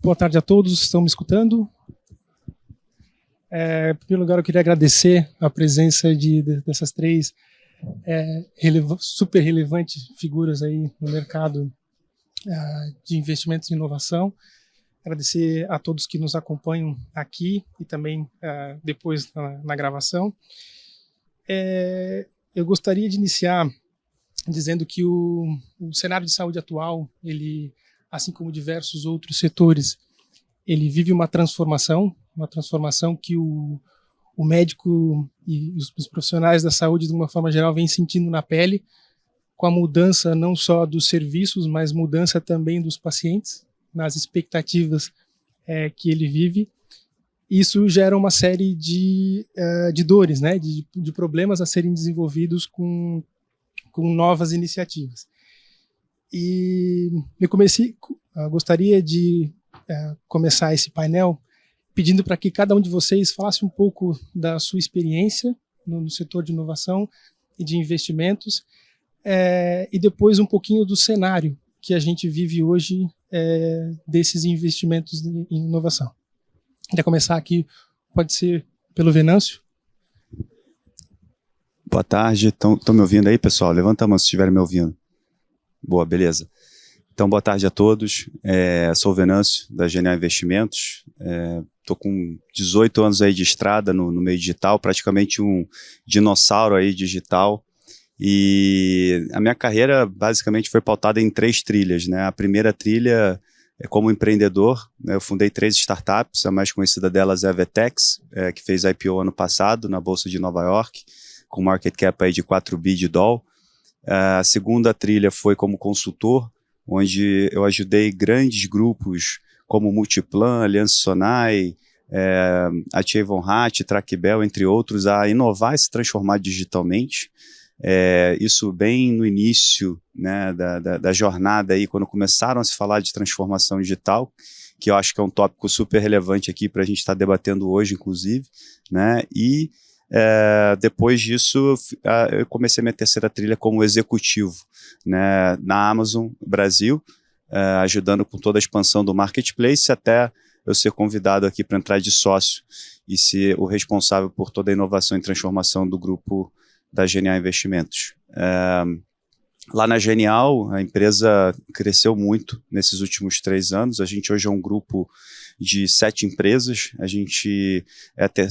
Boa tarde a todos, estão me escutando? Em primeiro lugar, eu queria agradecer a presença dessas três super relevantes figuras aí no mercado de investimentos e inovação. Agradecer a todos que nos acompanham aqui e também depois na gravação. Eu gostaria de iniciar dizendo que o cenário de saúde atual, ele, assim como diversos outros setores, ele vive uma transformação que o médico e os profissionais da saúde, de uma forma geral, vêm sentindo na pele, com a mudança não só dos serviços, mas mudança também dos pacientes, nas expectativas que ele vive. Isso gera uma série de dores, né, de problemas a serem desenvolvidos com novas iniciativas. E eu gostaria de começar esse painel pedindo para que cada um de vocês falasse um pouco da sua experiência no setor de inovação e de investimentos, e depois um pouquinho do cenário que a gente vive hoje desses investimentos em inovação. Queria começar aqui, pode ser pelo Venâncio. Boa tarde, estão me ouvindo aí, pessoal? Levanta a mão se estiverem me ouvindo. Boa, beleza. Então, boa tarde a todos. Sou o Venâncio, da Genial Investimentos. Estou com 18 anos aí de estrada no meio digital, praticamente um dinossauro aí digital. E a minha carreira basicamente foi pautada em 3 trilhas, né? A primeira trilha é como empreendedor, né? Eu fundei 3 startups, a mais conhecida delas é a Vetex, que fez IPO ano passado na Bolsa de Nova York, com market cap aí de 4 bi de dólar. A segunda trilha foi como consultor, onde eu ajudei grandes grupos como Multiplan, Aliança Sonai, a Thierry Von Hatt, Trackbel, entre outros, a inovar e se transformar digitalmente. Isso bem no início, né, da jornada, aí, quando começaram a se falar de transformação digital, que eu acho que é um tópico super relevante aqui para a gente estar debatendo hoje, inclusive, né, e depois disso eu comecei a minha terceira trilha como executivo, né, na Amazon Brasil, ajudando com toda a expansão do marketplace, até eu ser convidado aqui para entrar de sócio e ser o responsável por toda a inovação e transformação do grupo da Genial Investimentos. Lá na Genial, a empresa cresceu muito nesses últimos 3 anos. A gente hoje é um grupo de 7 empresas. A gente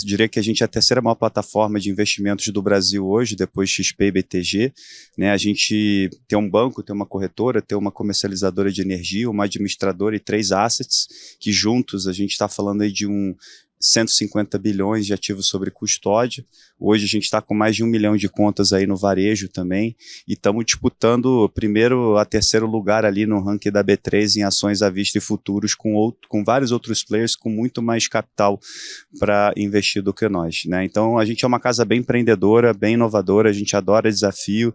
diria que a gente é a terceira maior plataforma de investimentos do Brasil hoje, depois XP e BTG. Né? A gente tem um banco, tem uma corretora, tem uma comercializadora de energia, uma administradora e 3 assets, que juntos a gente está falando aí de 150 bilhões de ativos sobre custódia. Hoje a gente está com mais de 1 milhão de contas aí no varejo também, e estamos disputando primeiro a terceiro lugar ali no ranking da B3 em ações à vista e futuros com vários outros players com muito mais capital para investir do que nós, né? Então a gente é uma casa bem empreendedora, bem inovadora, a gente adora desafio.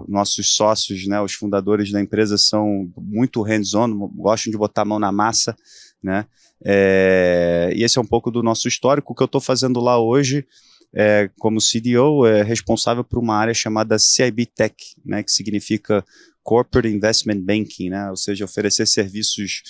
Nossos sócios, né, os fundadores da empresa são muito hands-on, gostam de botar a mão na massa, né? E esse é um pouco do nosso histórico. O que eu estou fazendo lá hoje, como CDO, é responsável por uma área chamada CIB Tech, né, que significa Corporate Investment Banking, né, ou seja, oferecer serviços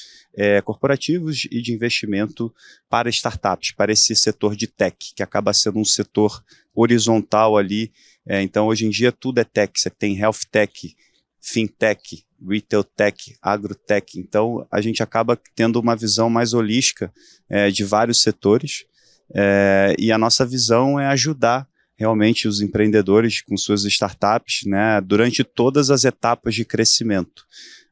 corporativos e de investimento para startups, para esse setor de tech, que acaba sendo um setor horizontal ali. Então, hoje em dia, tudo é tech. Você tem health tech, fintech, retail tech, agrotech. Então, a gente acaba tendo uma visão mais holística de vários setores, e a nossa visão é ajudar realmente os empreendedores com suas startups, né, durante todas as etapas de crescimento.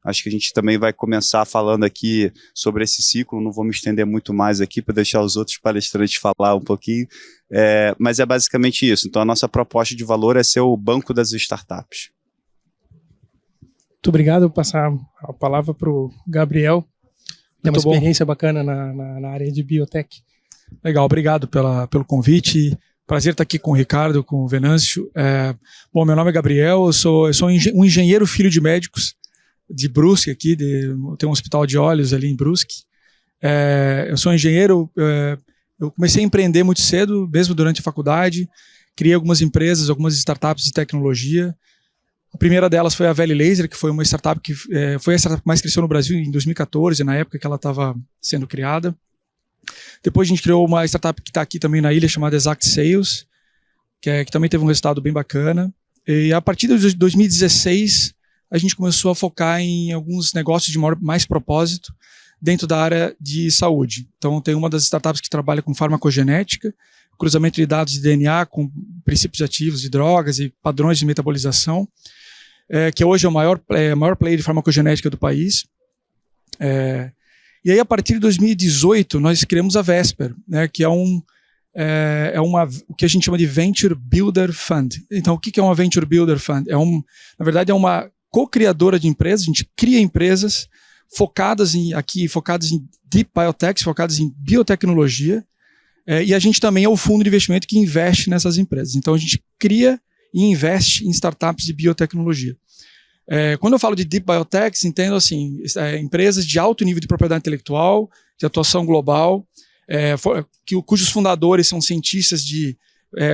Acho que a gente também vai começar falando aqui sobre esse ciclo, não vou me estender muito mais aqui para deixar os outros palestrantes falar um pouquinho, mas é basicamente isso. Então, a nossa proposta de valor é ser o banco das startups. Muito obrigado. Vou passar a palavra para o Gabriel. Tem uma experiência bacana na área de biotech. Legal, obrigado pelo convite. Prazer estar aqui com o Ricardo, com o Venâncio. Bom, meu nome é Gabriel, eu sou um engenheiro filho de médicos de Brusque aqui, tem um hospital de olhos ali em Brusque. Eu sou engenheiro, eu comecei a empreender muito cedo, mesmo durante a faculdade, criei algumas empresas, algumas startups de tecnologia. A primeira delas foi a Valley Laser, que foi uma startup que foi a startup que mais cresceu no Brasil em 2014, na época que ela estava sendo criada. Depois a gente criou uma startup que está aqui também na ilha, chamada Exact Sales, que também teve um resultado bem bacana. E a partir de 2016, a gente começou a focar em alguns negócios de mais propósito dentro da área de saúde. Então, tem uma das startups que trabalha com farmacogenética, cruzamento de dados de DNA com princípios ativos de drogas e padrões de metabolização, que hoje é o maior player de farmacogenética do país. E aí, a partir de 2018, nós criamos a Vesper, né, que é o que a gente chama de Venture Builder Fund. Então, o que é uma Venture Builder Fund? Na verdade, é uma co-criadora de empresas. A gente cria empresas focadas em Deep Biotech, focadas em biotecnologia, e a gente também é o fundo de investimento que investe nessas empresas. Então, a gente cria e investe em startups de biotecnologia. Quando eu falo de Deep Biotech, entendo assim, empresas de alto nível de propriedade intelectual, de atuação global, cujos fundadores são cientistas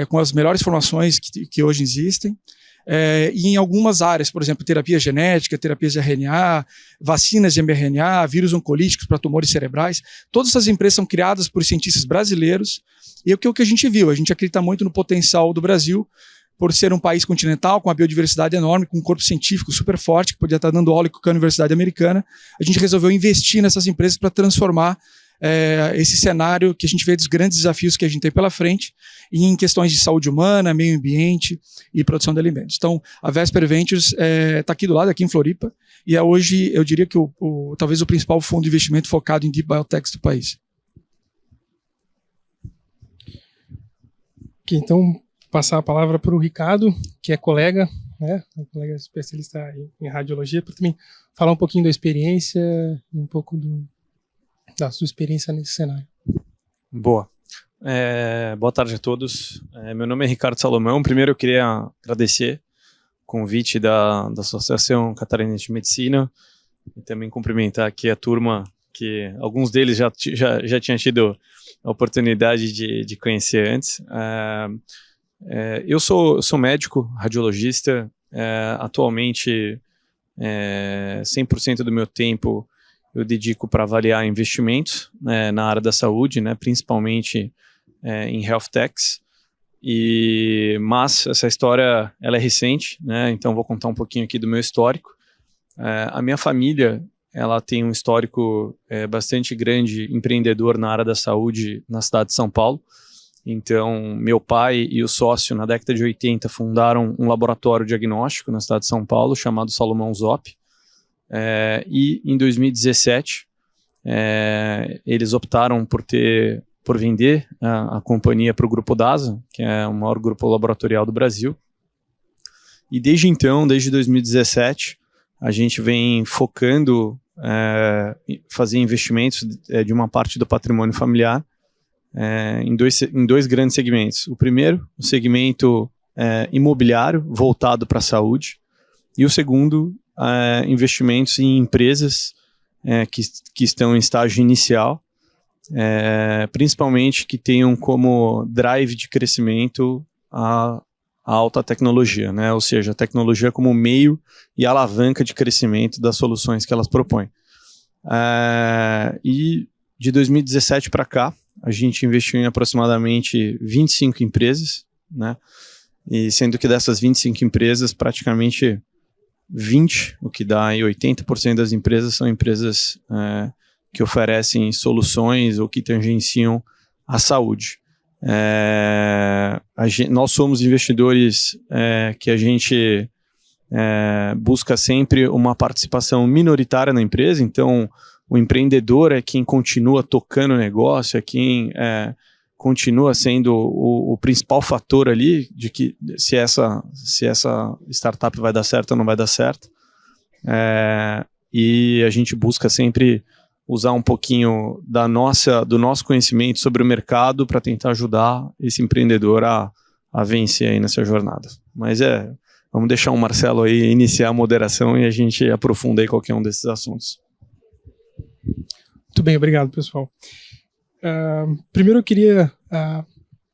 com as melhores formações que hoje existem, e em algumas áreas, por exemplo, terapia genética, terapias de RNA, vacinas de mRNA, vírus oncolíticos para tumores cerebrais. Todas essas empresas são criadas por cientistas brasileiros, e o que a gente viu? A gente acredita muito no potencial do Brasil, por ser um país continental, com uma biodiversidade enorme, com um corpo científico super forte, que podia estar dando aula com a Universidade Americana. A gente resolveu investir nessas empresas para transformar esse cenário que a gente vê dos grandes desafios que a gente tem pela frente em questões de saúde humana, meio ambiente e produção de alimentos. Então, a Vesper Ventures está aqui do lado, aqui em Floripa, e é hoje, eu diria que talvez o principal fundo de investimento focado em Deep Biotech do país. Ok, então, passar a palavra para o Ricardo, que é colega, né, colega especialista em radiologia, para também falar um pouquinho da experiência, um pouco da sua experiência nesse cenário. Boa. Boa tarde a todos. Meu nome é Ricardo Salomão. Primeiro eu queria agradecer o convite da Associação Catarinense de Medicina e também cumprimentar aqui a turma, que alguns deles já tinham tido a oportunidade de conhecer antes. Eu sou médico, radiologista. Atualmente, 100% do meu tempo eu dedico para avaliar investimentos na área da saúde, né, principalmente em health techs. Mas essa história ela é recente, né, então vou contar um pouquinho aqui do meu histórico. A minha família ela tem um histórico bastante grande empreendedor na área da saúde na cidade de São Paulo. Então, meu pai e o sócio, na década de 80, fundaram um laboratório diagnóstico na cidade de São Paulo, chamado Salomão Zop. E em 2017, eles optaram por vender a companhia para o Grupo DASA, que é o maior grupo laboratorial do Brasil. E desde então, desde 2017, a gente vem focando em fazer investimentos de uma parte do patrimônio familiar em dois grandes segmentos. O primeiro, o segmento imobiliário, voltado para a saúde, e o segundo, investimentos em empresas que estão em estágio inicial, principalmente que tenham como drive de crescimento a alta tecnologia, né? Ou seja, a tecnologia como meio e alavanca de crescimento das soluções que elas propõem. E de 2017 para cá, a gente investiu em aproximadamente 25 empresas, né? E sendo que dessas 25 empresas, praticamente 20, o que dá aí 80% das empresas, são empresas que oferecem soluções ou que tangenciam a saúde. Nós somos investidores que a gente busca sempre uma participação minoritária na empresa, então o empreendedor é quem continua tocando o negócio, é quem continua sendo o principal fator ali de que se essa startup vai dar certo ou não vai dar certo. E a gente busca sempre usar um pouquinho do nosso conhecimento sobre o mercado para tentar ajudar esse empreendedor a vencer aí nessa jornada. Mas vamos deixar o Marcelo aí iniciar a moderação e a gente aprofunda aí qualquer um desses assuntos. Muito bem, obrigado, pessoal. Primeiro eu queria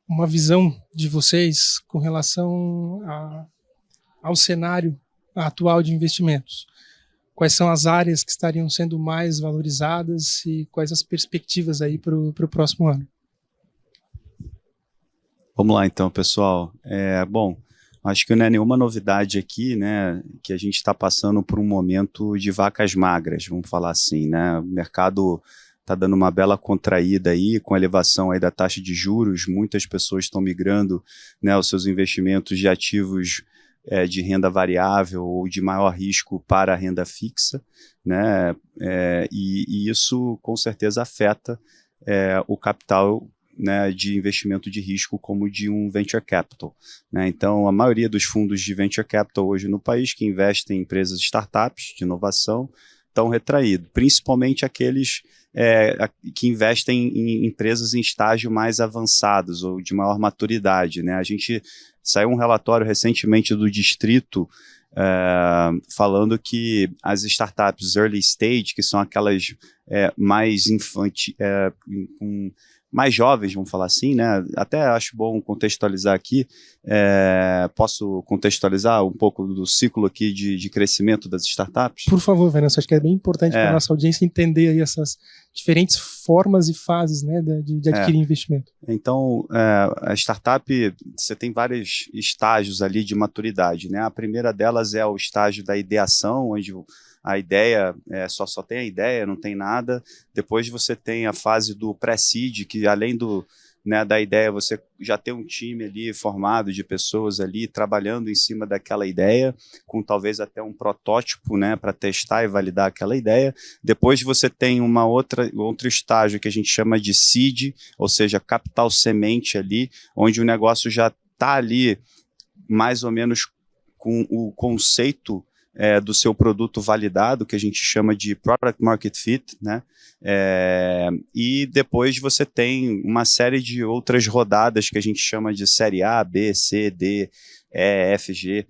uma visão de vocês com relação ao cenário atual de investimentos? Quais são as áreas que estariam sendo mais valorizadas e quais as perspectivas aí para o próximo ano? Vamos lá então, pessoal. Bom, acho que não é nenhuma novidade aqui, né, que a gente está passando por um momento de vacas magras, vamos falar assim, né? O mercado está dando uma bela contraída aí, com a elevação aí da taxa de juros, muitas pessoas estão migrando, né, os seus investimentos de ativos de renda variável ou de maior risco para a renda fixa, né, e isso com certeza afeta o capital, né, de investimento de risco como de um venture capital, né? Então, a maioria dos fundos de venture capital hoje no país que investem em empresas startups de inovação estão retraídos, principalmente aqueles que investem em empresas em estágio mais avançados ou de maior maturidade, né? A gente saiu um relatório recentemente do Distrito falando que as startups early stage, que são aquelas mais infantis, mais jovens, vamos falar assim, né? Até acho bom contextualizar aqui. Posso contextualizar um pouco do ciclo aqui de crescimento das startups? Por favor, Venâncio, acho que é bem importante para a nossa audiência entender aí essas diferentes formas e fases, né, de adquirir investimento. Então, a startup, você tem vários estágios ali de maturidade, né? A primeira delas é o estágio da ideação, onde a ideia, só tem a ideia, não tem nada. Depois você tem a fase do pré-seed, que além da ideia, você já tem um time ali formado de pessoas ali trabalhando em cima daquela ideia, com talvez até um protótipo, né, para testar e validar aquela ideia. Depois você tem outro estágio que a gente chama de seed, ou seja, capital semente ali, onde o negócio já está ali mais ou menos com o conceito do seu produto validado, que a gente chama de Product Market Fit, né? E depois você tem uma série de outras rodadas que a gente chama de série A, B, C, D, E, F, G,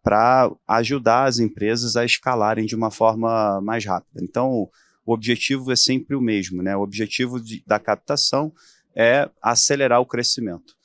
para ajudar as empresas a escalarem de uma forma mais rápida. Então, o objetivo é sempre o mesmo, né? O objetivo da captação é acelerar o crescimento.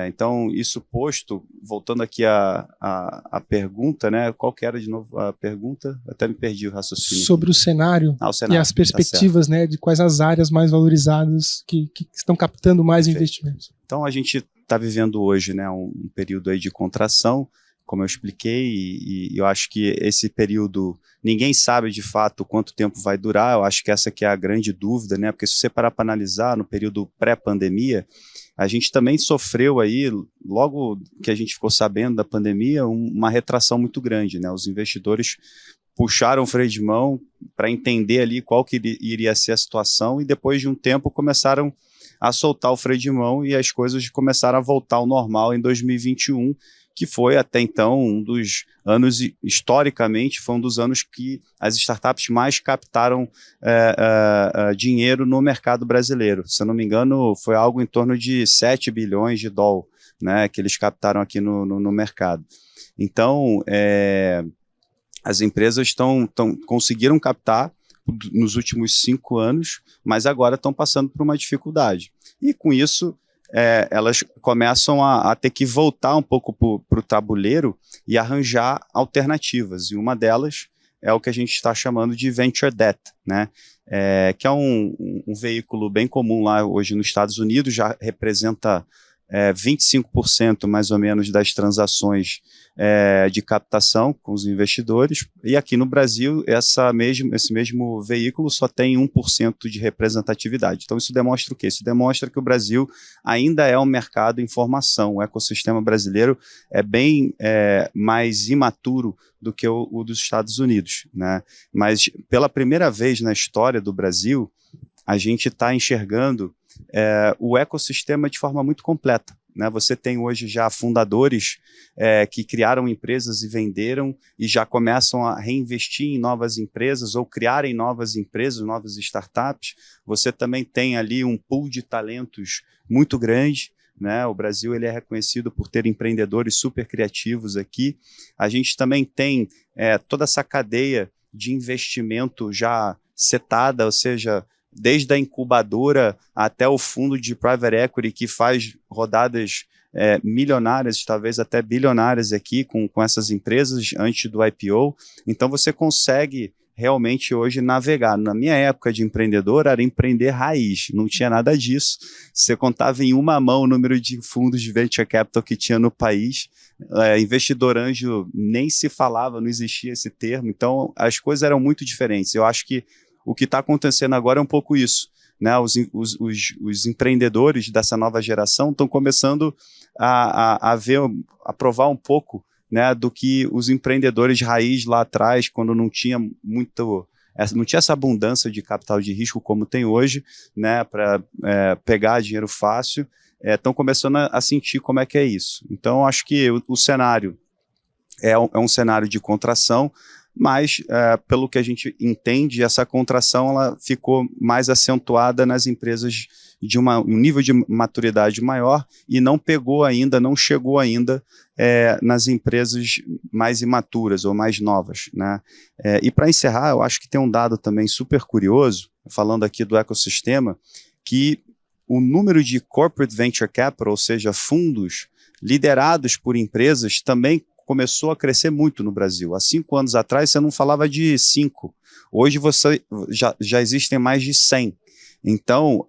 Então, isso posto, voltando aqui à pergunta, né? Qual que era de novo a pergunta? Até me perdi o raciocínio. Sobre o cenário, e as perspectivas, né, de quais as áreas mais valorizadas que estão captando mais investimentos. Então, a gente está vivendo hoje, né, um período aí de contração, como eu expliquei, e eu acho que esse período, ninguém sabe de fato quanto tempo vai durar. Eu acho que essa que é a grande dúvida, né? Porque se você parar para analisar, no período pré-pandemia, a gente também sofreu aí, logo que a gente ficou sabendo da pandemia, uma retração muito grande, né? Os investidores puxaram o freio de mão para entender ali qual que iria ser a situação, e depois de um tempo começaram a soltar o freio de mão e as coisas começaram a voltar ao normal em 2021, que foi até então um dos anos, historicamente, foi um dos anos que as startups mais captaram dinheiro no mercado brasileiro. Se eu não me engano, foi algo em torno de 7 bilhões de dólares, né, que eles captaram aqui no mercado. Então, as empresas conseguiram captar nos últimos 5 anos, mas agora estão passando por uma dificuldade. E com isso, elas começam a ter que voltar um pouco para o tabuleiro e arranjar alternativas. E uma delas é o que a gente está chamando de Venture Debt, né? Que é um veículo bem comum lá hoje nos Estados Unidos, já representa 25% mais ou menos das transações de captação com os investidores, e aqui no Brasil esse mesmo veículo só tem 1% de representatividade. Então isso demonstra o quê? Isso demonstra que o Brasil ainda é um mercado em formação. O ecossistema brasileiro é bem mais imaturo do que o dos Estados Unidos, né? Mas pela primeira vez na história do Brasil, a gente está enxergando o ecossistema de forma muito completa, né? Você tem hoje já fundadores que criaram empresas e venderam e já começam a reinvestir em novas empresas ou criarem novas empresas, novas startups. Você também tem ali um pool de talentos muito grande, né? O Brasil ele é reconhecido por ter empreendedores super criativos aqui. A gente também tem toda essa cadeia de investimento já setada, ou seja, desde a incubadora até o fundo de private equity que faz rodadas milionárias, talvez até bilionárias aqui com essas empresas antes do IPO. Então você consegue realmente hoje navegar. Na minha época de empreendedor era empreender raiz, não tinha nada disso. Você contava em uma mão o número de fundos de venture capital que tinha no país. Investidor anjo nem se falava, não existia esse termo. Então as coisas eram muito diferentes. Eu acho que o que está acontecendo agora é um pouco isso, né? Os empreendedores dessa nova geração estão começando a provar um pouco, né, do que os empreendedores raiz lá atrás, quando não tinha essa abundância de capital de risco como tem hoje, né, para pegar dinheiro fácil, estão começando a sentir como é que é isso. Então, acho que o cenário é um cenário de contração, mas, pelo que a gente entende, essa contração ela ficou mais acentuada nas empresas de um nível de maturidade maior e não chegou ainda nas empresas mais imaturas ou mais novas, né? E para encerrar, eu acho que tem um dado também super curioso, falando aqui do ecossistema, que o número de corporate venture capital, ou seja, fundos liderados por empresas, também começou a crescer muito no Brasil. Há 5 anos atrás você não falava de 5, hoje já existem mais de 100. Então,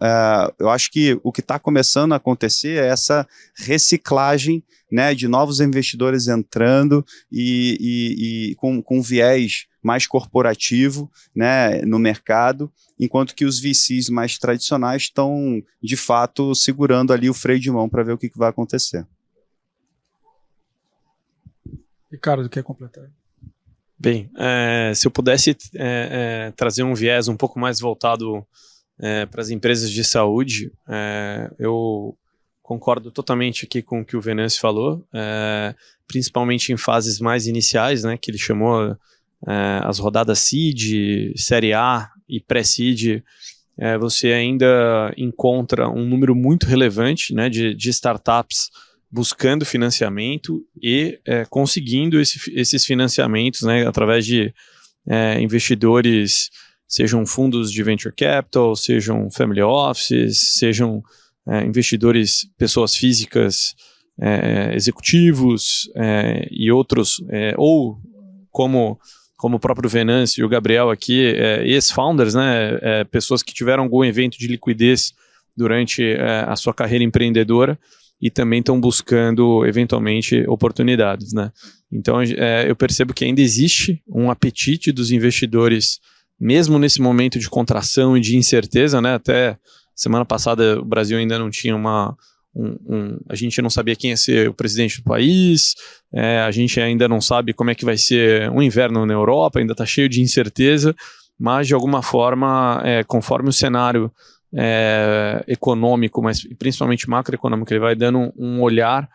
eu acho que o que está começando a acontecer é essa reciclagem, né, de novos investidores entrando e com viés mais corporativo, né, no mercado, enquanto que os VCs mais tradicionais estão, de fato, segurando ali o freio de mão para ver o que vai acontecer. Ricardo, quer completar? Bem, se eu pudesse trazer um viés um pouco mais voltado para as empresas de saúde, eu concordo totalmente aqui com o que o Venâncio falou, principalmente em fases mais iniciais, né, que ele chamou as rodadas seed, série A e pré-seed. Você ainda encontra um número muito relevante, né, de startups buscando financiamento e conseguindo esses financiamentos, né, através de investidores, sejam fundos de venture capital, sejam family offices, sejam investidores, pessoas físicas, executivos e outros, ou como o próprio Venâncio e o Gabriel aqui, ex-founders, né, pessoas que tiveram algum evento de liquidez durante a sua carreira empreendedora e também estão buscando, eventualmente, oportunidades, né? Então, eu percebo que ainda existe um apetite dos investidores, mesmo nesse momento de contração e de incerteza, né? Até semana passada o Brasil ainda não tinha a gente não sabia quem ia ser o presidente do país, a gente ainda não sabe como é que vai ser o inverno na Europa, ainda está cheio de incerteza, mas de alguma forma, conforme o cenário econômico, mas principalmente macroeconômico, ele vai dando um olhar,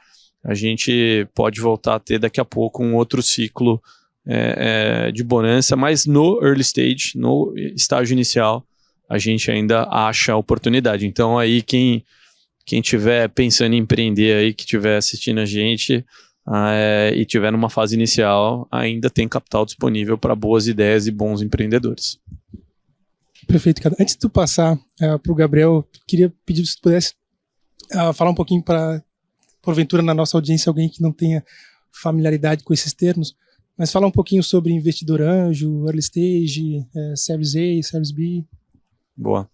a gente pode voltar a ter daqui a pouco um outro ciclo de bonança, mas no early stage, no estágio inicial, a gente ainda acha oportunidade. Então aí quem estiver pensando em empreender aí, que estiver assistindo a gente e estiver numa fase inicial, ainda tem capital disponível para boas ideias e bons empreendedores. Perfeito, cara. Antes de tu passar para o Gabriel, queria pedir se tu pudesse falar um pouquinho para, porventura, na nossa audiência, alguém que não tenha familiaridade com esses termos, mas falar um pouquinho sobre investidor anjo, early stage, Series A, Series B. Boa.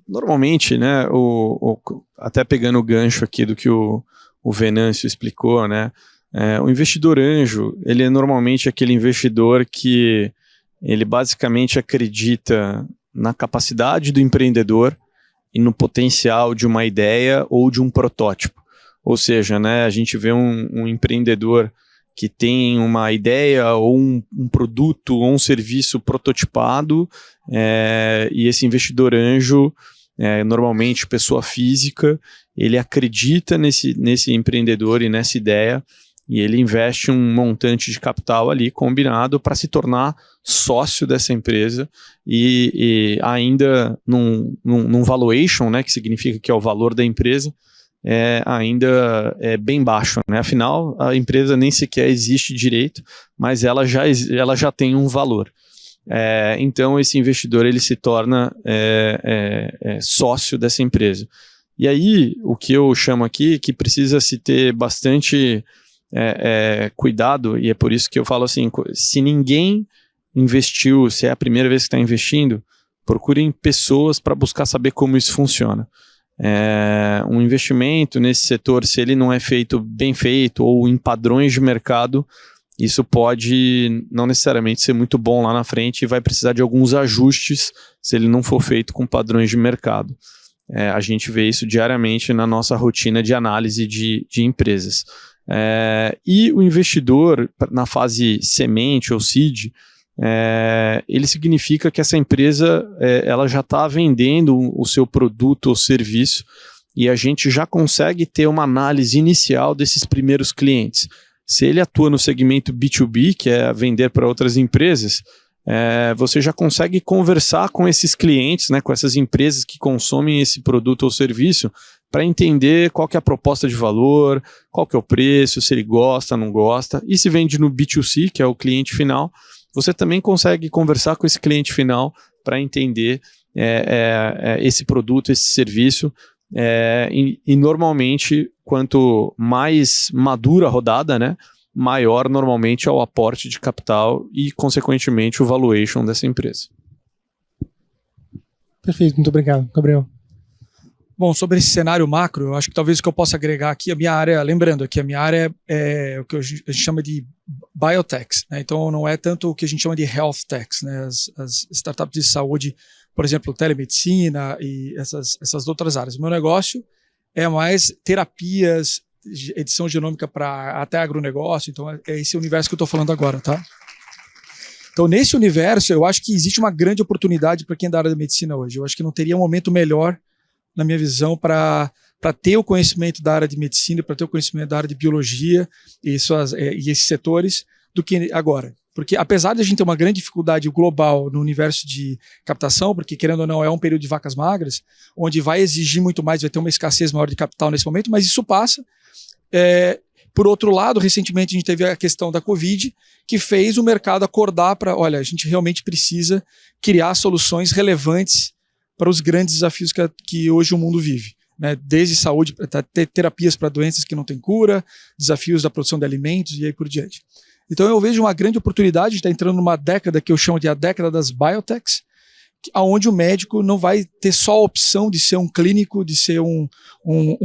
Normalmente, né, até pegando o gancho aqui do que o Venâncio explicou, né, o investidor anjo, ele é normalmente aquele investidor que ele basicamente acredita na capacidade do empreendedor e no potencial de uma ideia ou de um protótipo. Ou seja, né, a gente vê um empreendedor que tem uma ideia ou um produto ou um serviço prototipado, e esse investidor anjo, normalmente pessoa física, ele acredita nesse empreendedor e nessa ideia, e ele investe um montante de capital ali combinado para se tornar sócio dessa empresa e ainda num valuation, né, que significa que é o valor da empresa, ainda é bem baixo, né? Afinal, a empresa nem sequer existe direito, mas ela já tem um valor. então esse investidor ele se torna sócio dessa empresa. E aí, o que eu chamo aqui, que precisa se ter bastante cuidado, e é por isso que eu falo assim, se ninguém investiu, se é a primeira vez que está investindo, procurem pessoas para buscar saber como isso funciona. Um investimento nesse setor, se ele não é feito bem feito ou em padrões de mercado, isso pode não necessariamente ser muito bom lá na frente e vai precisar de alguns ajustes se ele não for feito com padrões de mercado. A gente vê isso diariamente na nossa rotina de análise de empresas. E o investidor, na fase semente ou seed, ele significa que essa empresa ela já está vendendo o seu produto ou serviço e a gente já consegue ter uma análise inicial desses primeiros clientes. Se ele atua no segmento B2B, que é vender para outras empresas, você já consegue conversar com esses clientes, né, com essas empresas que consomem esse produto ou serviço, para entender qual que é a proposta de valor, qual que é o preço, se ele gosta, não gosta. E se vende no B2C, que é o cliente final, você também consegue conversar com esse cliente final para entender esse produto, esse serviço. E normalmente, quanto mais madura a rodada, né, maior normalmente é o aporte de capital e, consequentemente, o valuation dessa empresa. Perfeito, muito obrigado, Gabriel. Bom, sobre esse cenário macro, eu acho que talvez o que eu possa agregar aqui, a minha área, lembrando que a minha área é o que a gente chama de biotechs, né? Então não é tanto o que a gente chama de health techs, né? As startups de saúde, por exemplo, telemedicina e essas outras áreas. O meu negócio é mais terapias, edição genômica para até agronegócio, então é esse universo que eu estou falando agora, tá? Então, nesse universo, eu acho que existe uma grande oportunidade para quem é da área da medicina hoje. Eu acho que não teria um momento melhor, na minha visão, para ter o conhecimento da área de medicina, para ter o conhecimento da área de biologia e esses setores, do que agora. Porque apesar de a gente ter uma grande dificuldade global no universo de captação, porque querendo ou não é um período de vacas magras, onde vai exigir muito mais, vai ter uma escassez maior de capital nesse momento, mas isso passa. Por outro lado, recentemente a gente teve a questão da Covid, que fez o mercado acordar para, olha, a gente realmente precisa criar soluções relevantes para os grandes desafios que hoje o mundo vive, né? Desde saúde, terapias para doenças que não têm cura, desafios da produção de alimentos e aí por diante. Então eu vejo uma grande oportunidade, a gente está entrando numa década que eu chamo de a década das biotechs, onde o médico não vai ter só a opção de ser um clínico, de ser um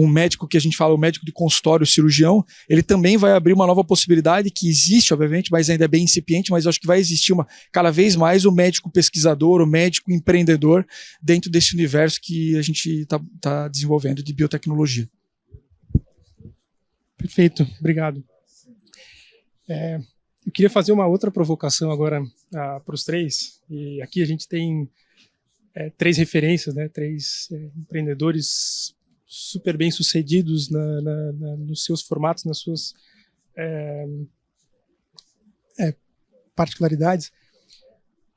médico que a gente fala, o médico de consultório, cirurgião. Ele também vai abrir uma nova possibilidade que existe, obviamente, mas ainda é bem incipiente, mas eu acho que vai existir cada vez mais o médico pesquisador, o médico empreendedor dentro desse universo que a gente tá desenvolvendo de biotecnologia. Perfeito, obrigado. Eu queria fazer uma outra provocação agora para os três, e aqui a gente tem 3 referências, né? 3 empreendedores super bem sucedidos nos seus formatos, nas suas particularidades.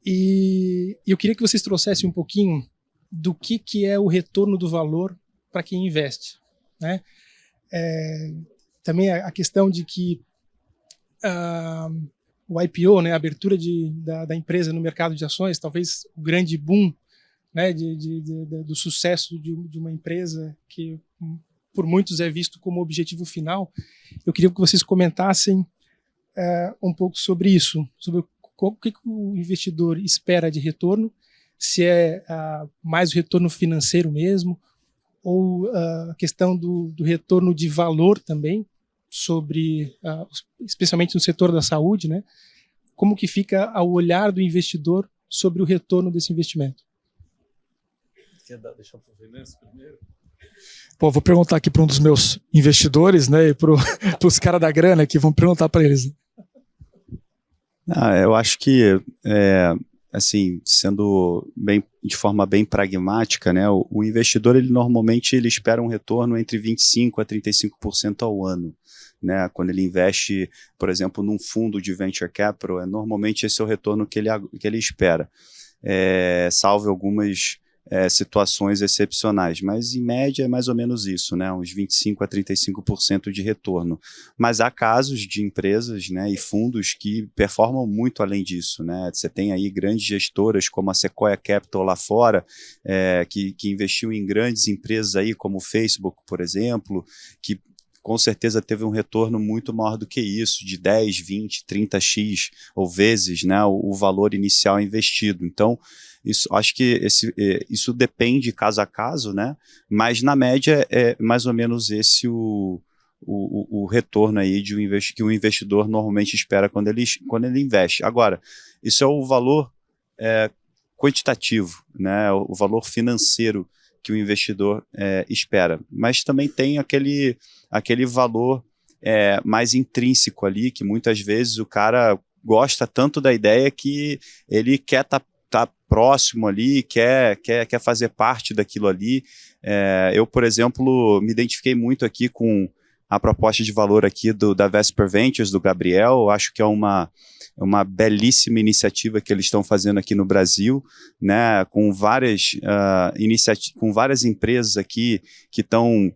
E eu queria que vocês trouxessem um pouquinho do que é o retorno do valor para quem investe, né? Também a questão de que o IPO, né, a abertura da empresa no mercado de ações, talvez o grande boom, né, do sucesso de uma empresa que por muitos é visto como objetivo final. Eu queria que vocês comentassem um pouco sobre isso, sobre o que o investidor espera de retorno, se é mais o retorno financeiro mesmo, ou a questão do retorno de valor também, especialmente no setor da saúde, né? Como que fica o olhar do investidor sobre o retorno desse investimento? Quer deixar para o Venâncio primeiro? Pô, vou perguntar aqui para um dos meus investidores, né, e para os caras da grana que vão perguntar para eles. Eu acho que, assim, sendo de forma bem pragmática, né, o investidor ele normalmente espera um retorno entre 25% a 35% ao ano. Né, quando ele investe, por exemplo, num fundo de venture capital, normalmente esse é o retorno que ele espera, salvo algumas situações excepcionais, mas em média é mais ou menos isso, né, uns 25% a 35% de retorno. Mas há casos de empresas, né, e fundos que performam muito além disso, né? Você tem aí grandes gestoras como a Sequoia Capital lá fora, que investiu em grandes empresas aí como o Facebook, por exemplo, que com certeza teve um retorno muito maior do que isso, de 10, 20, 30x ou vezes, né, o valor inicial investido. Então, acho que isso depende caso a caso, né, mas na média é mais ou menos esse o retorno aí que o investidor normalmente espera quando ele investe. Agora, isso é o valor quantitativo, né, o valor financeiro que o investidor espera, mas também tem aquele valor mais intrínseco ali, que muitas vezes o cara gosta tanto da ideia que ele quer tá próximo ali, quer fazer parte daquilo ali. Eu, por exemplo, me identifiquei muito aqui com a proposta de valor aqui da Vesper Ventures, do Gabriel. Eu acho que é uma belíssima iniciativa que eles estão fazendo aqui no Brasil, né, com várias com várias empresas aqui que estão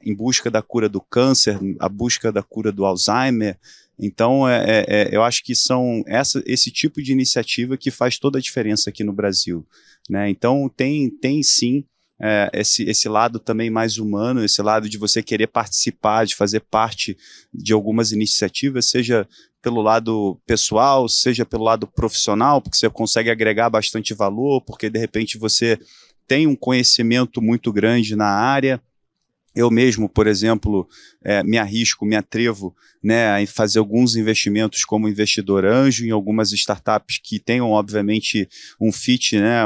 em busca da cura do câncer, a busca da cura do Alzheimer. Então, eu acho que são esse tipo de iniciativa que faz toda a diferença aqui no Brasil, né? Então, tem sim esse lado também mais humano, esse lado de você querer participar, de fazer parte de algumas iniciativas, seja pelo lado pessoal, seja pelo lado profissional, porque você consegue agregar bastante valor, porque de repente você tem um conhecimento muito grande na área. Eu mesmo, por exemplo, me atrevo, né, a fazer alguns investimentos como investidor anjo em algumas startups que tenham, obviamente, um fit, né,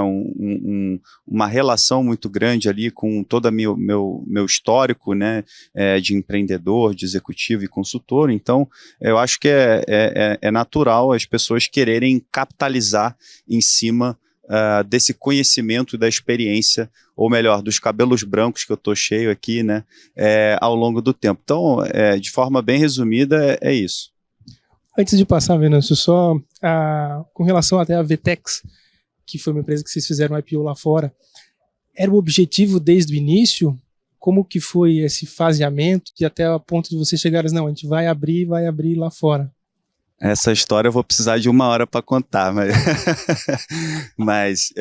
uma relação muito grande ali com todo meu histórico, né, de empreendedor, de executivo e consultor. Então, eu acho que é natural as pessoas quererem capitalizar em cima desse conhecimento da experiência, ou melhor, dos cabelos brancos que eu estou cheio aqui, né, ao longo do tempo. Então, de forma bem resumida, é isso. Antes de passar, Venâncio, só com relação até a Vtex, que foi uma empresa que vocês fizeram um IPO lá fora, era o objetivo desde o início? Como que foi esse faseamento e até a ponto de vocês chegarem, não, a gente vai abrir lá fora? Essa história eu vou precisar de 1 hora para contar, mas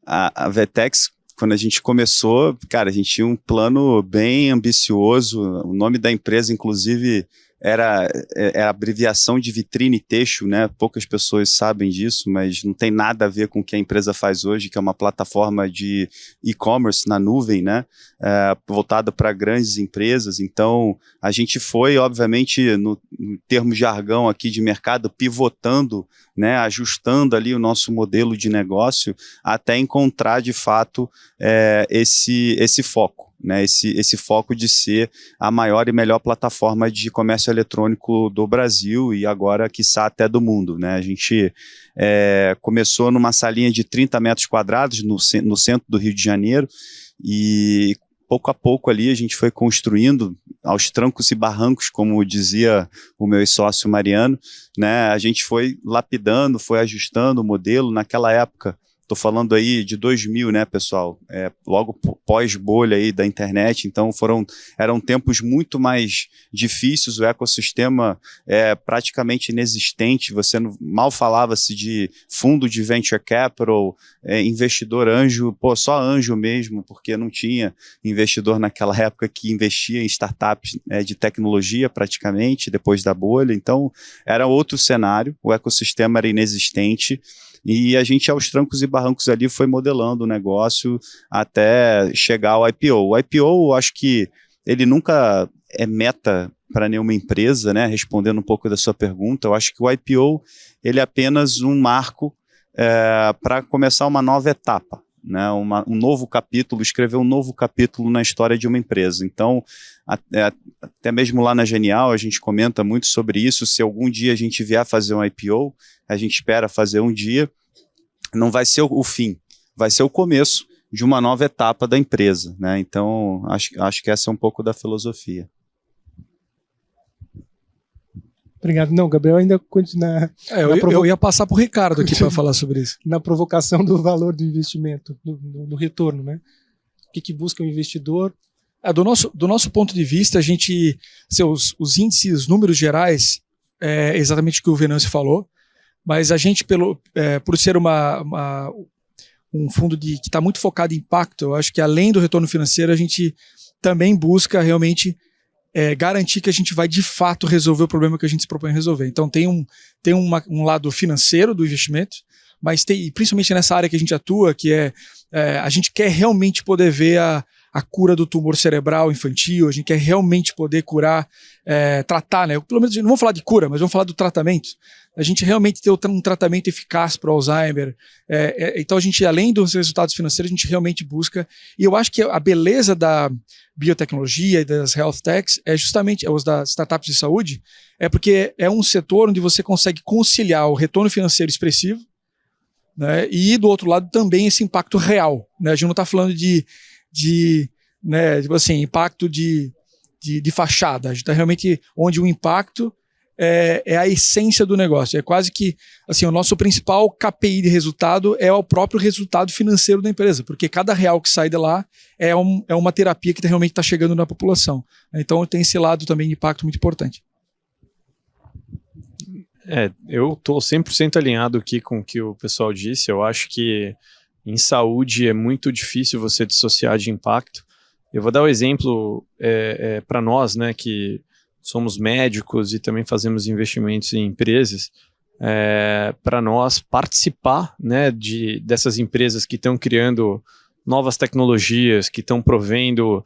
a Vtex, quando a gente começou, cara, a gente tinha um plano bem ambicioso. O nome da empresa, inclusive, era a abreviação de Vitrine Têxtil, né? Poucas pessoas sabem disso, mas não tem nada a ver com o que a empresa faz hoje, que é uma plataforma de e-commerce na nuvem, né? Voltada para grandes empresas. Então, a gente foi, obviamente, no termo de jargão aqui de mercado, pivotando, né? Ajustando ali o nosso modelo de negócio até encontrar, de fato, esse foco. Né, esse foco de ser a maior e melhor plataforma de comércio eletrônico do Brasil e agora, quiçá, até do mundo. Né? A gente começou numa salinha de 30 metros quadrados no centro do Rio de Janeiro e pouco a pouco ali a gente foi construindo aos trancos e barrancos, como dizia o meu sócio Mariano, né? A gente foi lapidando, foi ajustando o modelo. Naquela época, estou falando aí de 2000, né, pessoal? Logo pós-bolha aí da internet, então eram tempos muito mais difíceis, o ecossistema praticamente inexistente, mal falava-se de fundo de venture capital, investidor anjo, só anjo mesmo, porque não tinha investidor naquela época que investia em startups de tecnologia praticamente, depois da bolha. Então era outro cenário, o ecossistema era inexistente, e a gente, aos trancos e barrancos ali, foi modelando o negócio até chegar ao IPO. O IPO, eu acho que ele nunca é meta para nenhuma empresa, né? Respondendo um pouco da sua pergunta, eu acho que o IPO ele é apenas um marco para começar uma nova etapa, né? Um novo capítulo, escrever um novo capítulo na história de uma empresa. Então, até mesmo lá na Genial, a gente comenta muito sobre isso. Se algum dia a gente vier fazer um IPO, a gente espera fazer um dia, não vai ser o fim, vai ser o começo de uma nova etapa da empresa, né? Então, acho que essa é um pouco da filosofia. Obrigado. Não, Gabriel ainda continua eu ia passar para o Ricardo aqui para falar sobre isso. Na provocação do valor do investimento, do retorno, né? O que busca o investidor? Do nosso ponto de vista, a gente, os índices, os números gerais, é exatamente o que o Venâncio falou, mas a gente, por ser um fundo que está muito focado em impacto, eu acho que além do retorno financeiro, a gente também busca realmente garantir que a gente vai de fato resolver o problema que a gente se propõe a resolver. Então tem um lado financeiro do investimento, mas principalmente nessa área que a gente atua, que a gente quer realmente poder ver a cura do tumor cerebral infantil, a gente quer realmente poder curar, tratar, né? Pelo menos não vamos falar de cura, mas vamos falar do tratamento. A gente realmente ter um tratamento eficaz para o Alzheimer. Então a gente, além dos resultados financeiros, a gente realmente busca. E eu acho que a beleza da biotecnologia e das health techs é justamente, os das startups de saúde, porque é um setor onde você consegue conciliar o retorno financeiro expressivo, né, e do outro lado também esse impacto real. Né? A gente não está falando né, tipo assim, impacto de fachada. A gente está realmente onde o impacto é a essência do negócio. É quase que assim, o nosso principal KPI de resultado é o próprio resultado financeiro da empresa, porque cada real que sai de lá é uma terapia que realmente está chegando na população. Então tem esse lado também de impacto muito importante. Eu estou 100% alinhado aqui com o que o pessoal disse. Eu acho que em saúde é muito difícil você dissociar de impacto. Eu vou dar um exemplo para nós, né, que somos médicos e também fazemos investimentos em empresas. Para nós participar, né, dessas empresas que estão criando novas tecnologias, que estão provendo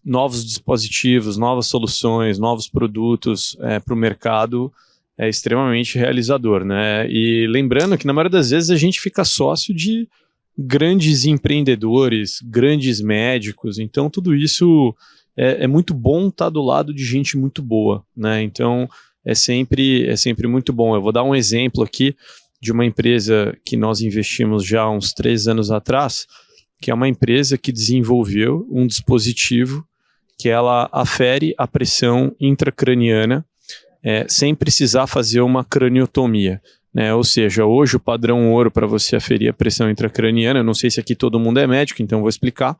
novos dispositivos, novas soluções, novos produtos para o mercado, é extremamente realizador, né? E lembrando que na maioria das vezes a gente fica sócio de grandes empreendedores, grandes médicos, então tudo isso é muito bom estar do lado de gente muito boa, né? Então é sempre muito bom. Eu vou dar um exemplo aqui de uma empresa que nós investimos já há uns 3 anos atrás, que é uma empresa que desenvolveu um dispositivo que ela afere a pressão intracraniana sem precisar fazer uma craniotomia. Né? Ou seja, hoje o padrão ouro para você aferir a pressão intracraniana, eu não sei se aqui todo mundo é médico, então vou explicar,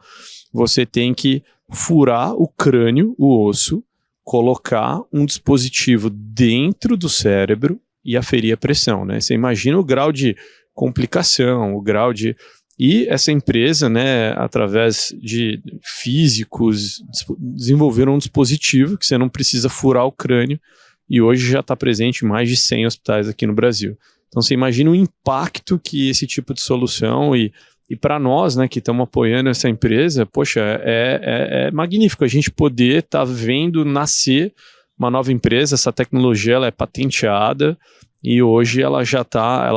você tem que furar o crânio, o osso, colocar um dispositivo dentro do cérebro e aferir a pressão. Né? Você imagina o grau de complicação, o grau de... E essa empresa, né, através de físicos, desenvolveram um dispositivo que você não precisa furar o crânio, e hoje já está presente em mais de 100 hospitais aqui no Brasil. Então você imagina o impacto que esse tipo de solução, e para nós, né, que estamos apoiando essa empresa, poxa, é magnífico a gente poder estar vendo nascer uma nova empresa. Essa tecnologia ela é patenteada e hoje ela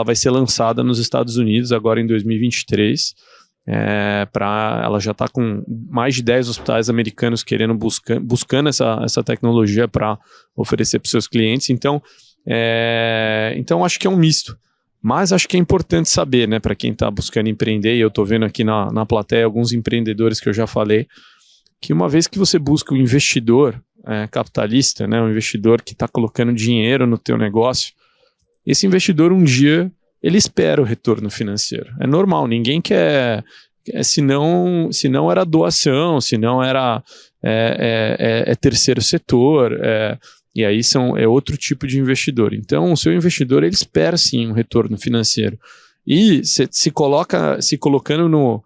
vai ser lançada nos Estados Unidos agora em 2023. Ela já está com mais de 10 hospitais americanos buscando essa tecnologia para oferecer para os seus clientes. Então acho que é um misto. Mas acho que é importante saber, né, para quem está buscando empreender, e eu estou vendo aqui na plateia alguns empreendedores que eu já falei, que uma vez que você busca um investidor capitalista, né, um investidor que está colocando dinheiro no teu negócio, esse investidor um dia ele espera o retorno financeiro. É normal, ninguém quer, se não era doação, se não era terceiro setor, e aí é outro tipo de investidor. Então o seu investidor ele espera sim um retorno financeiro. E se colocando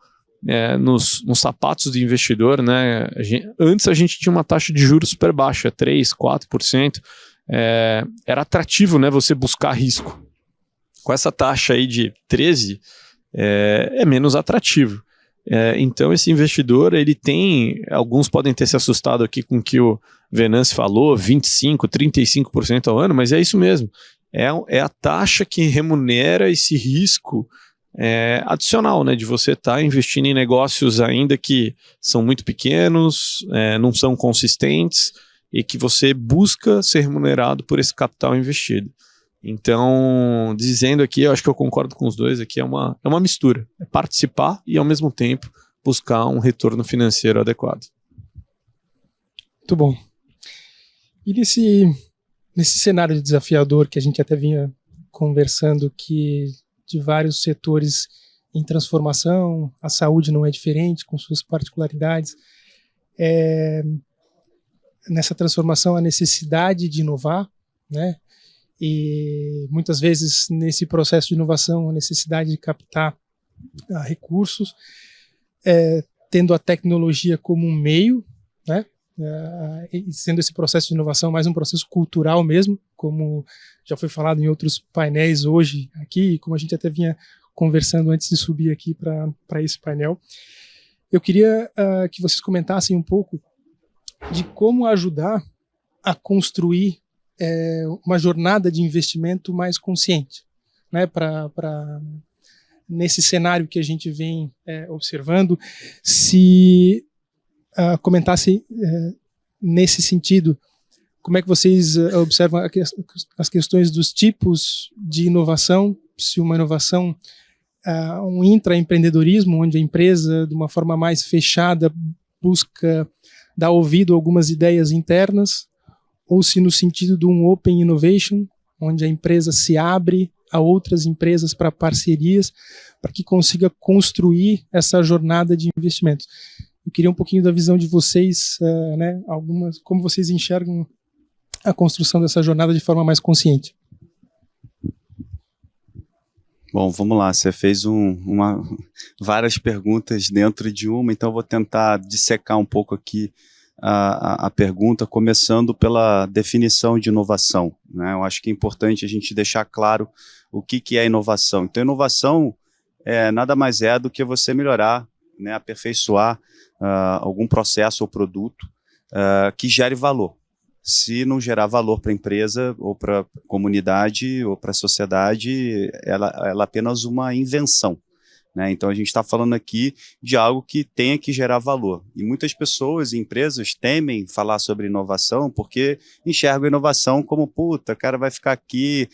nos sapatos do investidor, né, antes a gente tinha uma taxa de juros super baixa, 3%, 4%, era atrativo, né, você buscar risco. Com essa taxa aí de 13%, é menos atrativo. Então esse investidor, alguns podem ter se assustado aqui com o que o Venâncio falou, 25%, 35% ao ano, mas é isso mesmo. É a taxa que remunera esse risco adicional, né, de você estar investindo em negócios ainda que são muito pequenos, não são consistentes, e que você busca ser remunerado por esse capital investido. Então, dizendo aqui, eu acho que eu concordo com os dois, aqui é uma mistura. É participar e, ao mesmo tempo, buscar um retorno financeiro adequado. Muito bom. E nesse cenário desafiador que a gente até vinha conversando, que de vários setores em transformação, a saúde não é diferente, com suas particularidades. Nessa transformação, a necessidade de inovar, né? E muitas vezes nesse processo de inovação, a necessidade de captar recursos, tendo a tecnologia como um meio, né? E sendo esse processo de inovação mais um processo cultural mesmo, como já foi falado em outros painéis hoje aqui, como a gente até vinha conversando antes de subir aqui para esse painel. Eu queria que vocês comentassem um pouco de como ajudar a construir uma jornada de investimento mais consciente, né, nesse cenário que a gente vem observando, se comentassem nesse sentido, como é que vocês observam as questões dos tipos de inovação, se uma inovação, um intraempreendedorismo, onde a empresa, de uma forma mais fechada, busca dar ouvido a algumas ideias internas, ou se no sentido de um open innovation, onde a empresa se abre a outras empresas para parcerias, para que consiga construir essa jornada de investimentos. Eu queria um pouquinho da visão de vocês, né, como vocês enxergam a construção dessa jornada de forma mais consciente. Bom, vamos lá, você fez várias perguntas dentro de uma, então eu vou tentar dissecar um pouco aqui a pergunta, começando pela definição de inovação, né? Eu acho que é importante a gente deixar claro o que é inovação. Então, inovação nada mais é do que você melhorar, né, aperfeiçoar algum processo ou produto que gere valor. Se não gerar valor para a empresa, ou para a comunidade, ou para a sociedade, ela é apenas uma invenção, né? Então a gente está falando aqui de algo que tenha que gerar valor. E muitas pessoas e empresas temem falar sobre inovação porque enxergam a inovação como, puta, o cara vai ficar aqui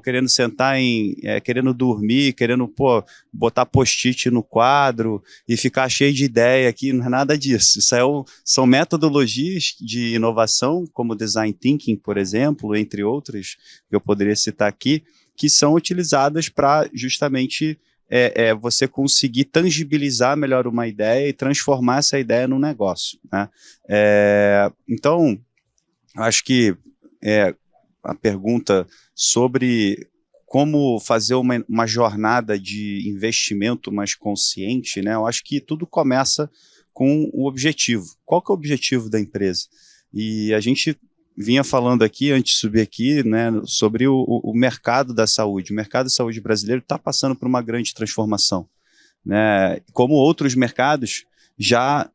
querendo sentar querendo dormir, querendo botar post-it no quadro e ficar cheio de ideia aqui. Não é nada disso. Isso são metodologias de inovação, como Design Thinking, por exemplo, entre outras, que eu poderia citar aqui, que são utilizadas para justamente você conseguir tangibilizar melhor uma ideia e transformar essa ideia num negócio, né? Então, acho que a pergunta sobre como fazer uma jornada de investimento mais consciente, né? Eu acho que tudo começa com o objetivo. Qual que é o objetivo da empresa? E a gente vinha falando aqui, antes de subir aqui, né, sobre o mercado da saúde. O mercado da saúde brasileiro está passando por uma grande transformação, né, como outros mercados já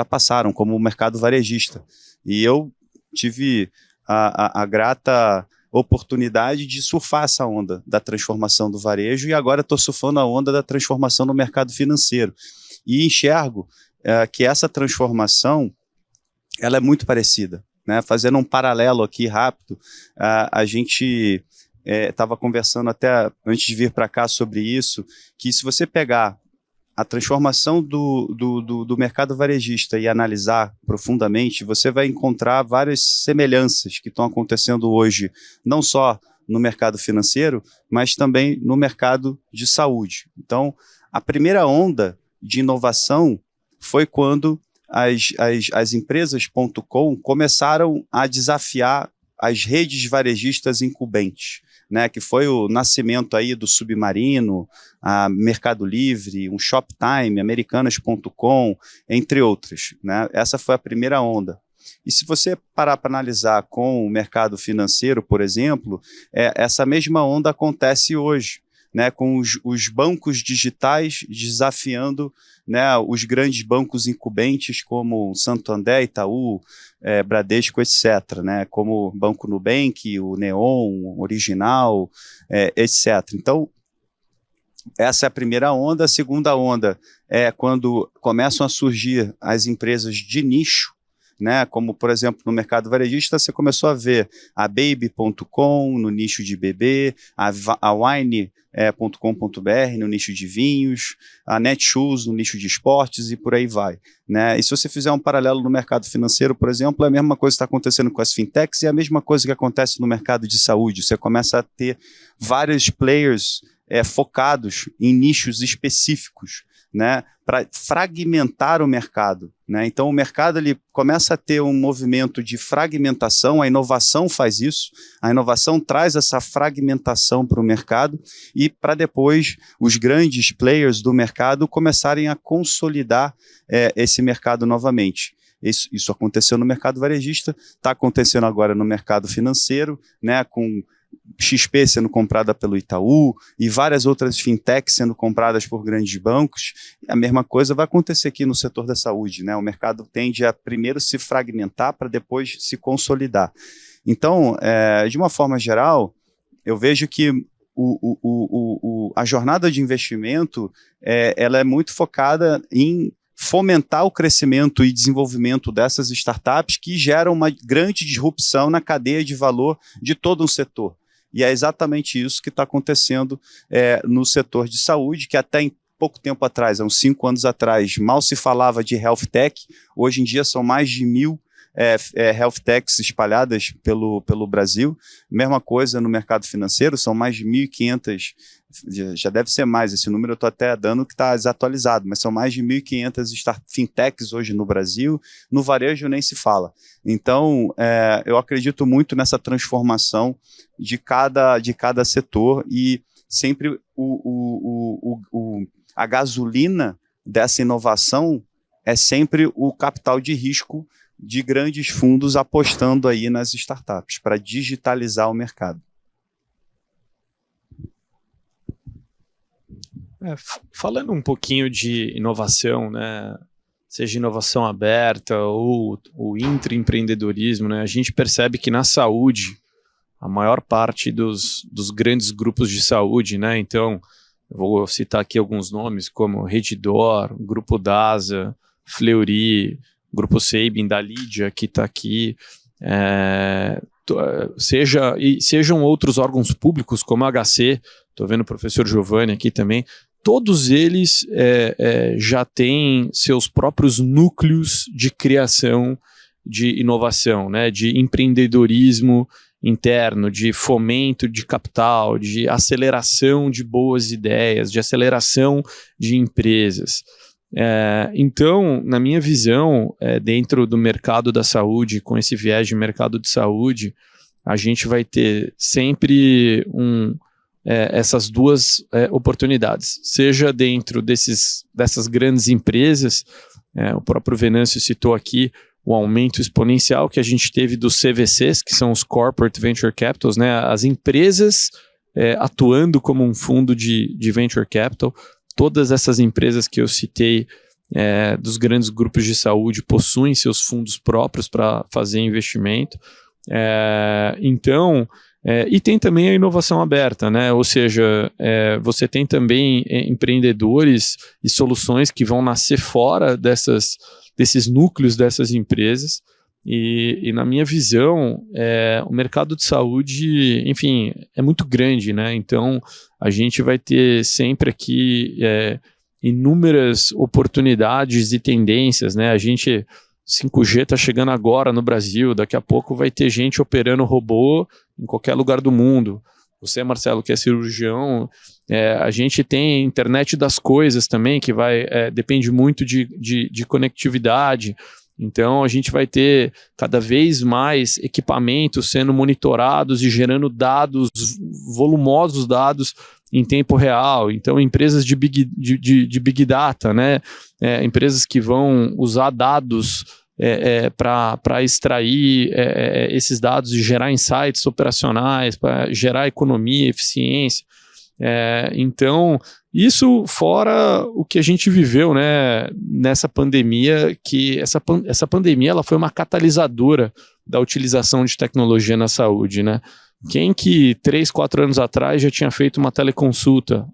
passaram, como o mercado varejista. E eu tive a grata oportunidade de surfar essa onda da transformação do varejo e agora estou surfando a onda da transformação no mercado financeiro. E enxergo que essa transformação ela é muito parecida. Né, fazendo um paralelo aqui rápido, a gente estava conversando até antes de vir para cá sobre isso, que se você pegar a transformação do mercado varejista e analisar profundamente, você vai encontrar várias semelhanças que estão acontecendo hoje, não só no mercado financeiro, mas também no mercado de saúde. Então, a primeira onda de inovação foi quando as empresas.com começaram a desafiar as redes varejistas incumbentes, né, que foi o nascimento aí do Submarino, a Mercado Livre, um Shoptime, Americanas.com, entre outras, né? Essa foi a primeira onda. E se você parar para analisar com o mercado financeiro, por exemplo, essa mesma onda acontece hoje, né, com os bancos digitais desafiando, né, os grandes bancos incumbentes como Santander, Itaú, Bradesco, etc., né, como o Banco Nubank, o Neon, o Original, etc. Então, essa é a primeira onda. A segunda onda é quando começam a surgir as empresas de nicho, né? Como, por exemplo, no mercado varejista, você começou a ver a Baby.com no nicho de bebê, a Wine.com.br no nicho de vinhos, a Netshoes no nicho de esportes e por aí vai, né? E se você fizer um paralelo no mercado financeiro, por exemplo, é a mesma coisa que está acontecendo com as fintechs e a mesma coisa que acontece no mercado de saúde. Você começa a ter vários players focados em nichos específicos, né, para fragmentar o mercado, né? Então o mercado ele começa a ter um movimento de fragmentação, a inovação faz isso, a inovação traz essa fragmentação para o mercado e para depois os grandes players do mercado começarem a consolidar esse mercado novamente. Isso aconteceu no mercado varejista, está acontecendo agora no mercado financeiro, né, com XP sendo comprada pelo Itaú e várias outras fintechs sendo compradas por grandes bancos. E a mesma coisa vai acontecer aqui no setor da saúde, né? O mercado tende a primeiro se fragmentar para depois se consolidar. Então, de uma forma geral, eu vejo que a jornada de investimento ela é muito focada em fomentar o crescimento e desenvolvimento dessas startups que geram uma grande disrupção na cadeia de valor de todo um setor. E é exatamente isso que está acontecendo no setor de saúde, que até em pouco tempo atrás, há uns 5 anos atrás, mal se falava de health tech. Hoje em dia são mais de 1.000 health techs espalhadas pelo Brasil. Mesma coisa no mercado financeiro, são mais de 1.500, já deve ser mais, esse número eu estou até dando que está desatualizado, mas são mais de 1.500 fintechs hoje no Brasil, no varejo nem se fala. Então, eu acredito muito nessa transformação de cada setor e sempre a gasolina dessa inovação é sempre o capital de risco de grandes fundos apostando aí nas startups para digitalizar o mercado. Falando um pouquinho de inovação, né, seja inovação aberta ou intraempreendedorismo, né, a gente percebe que na saúde, a maior parte dos grandes grupos de saúde, né, então, eu vou citar aqui alguns nomes como Redditor, Grupo DASA, Fleury, Grupo Sabin, da Lídia, que está aqui, sejam outros órgãos públicos como a HC, estou vendo o professor Giovanni aqui também, todos eles já têm seus próprios núcleos de criação de inovação, né, de empreendedorismo interno, de fomento de capital, de aceleração de boas ideias, de aceleração de empresas. Então, na minha visão, dentro do mercado da saúde, com esse viés de mercado de saúde, a gente vai ter sempre essas duas oportunidades, seja dentro dessas grandes empresas, o próprio Venâncio citou aqui o aumento exponencial que a gente teve dos CVCs, que são os Corporate Venture Capitals, né, as empresas atuando como um fundo de Venture Capital. Todas essas empresas que eu citei dos grandes grupos de saúde possuem seus fundos próprios para fazer investimento. E tem também a inovação aberta, né? Ou seja, você tem também empreendedores e soluções que vão nascer fora desses núcleos dessas empresas. E na minha visão, o mercado de saúde, enfim, é muito grande, né? Então, a gente vai ter sempre aqui inúmeras oportunidades e tendências, né? 5G está chegando agora no Brasil, daqui a pouco vai ter gente operando robô em qualquer lugar do mundo. Você, Marcelo, que é cirurgião, a gente tem internet das coisas também, que depende muito de conectividade. Então, a gente vai ter cada vez mais equipamentos sendo monitorados e gerando dados, volumosos dados em tempo real. Então, empresas de Big Data, né? Empresas que vão usar dados para extrair esses dados e gerar insights operacionais, para gerar economia, eficiência. Então, isso fora o que a gente viveu, né, nessa pandemia, que essa pandemia ela foi uma catalisadora da utilização de tecnologia na saúde, né? Quem que 3, 4 anos atrás já tinha feito uma teleconsulta?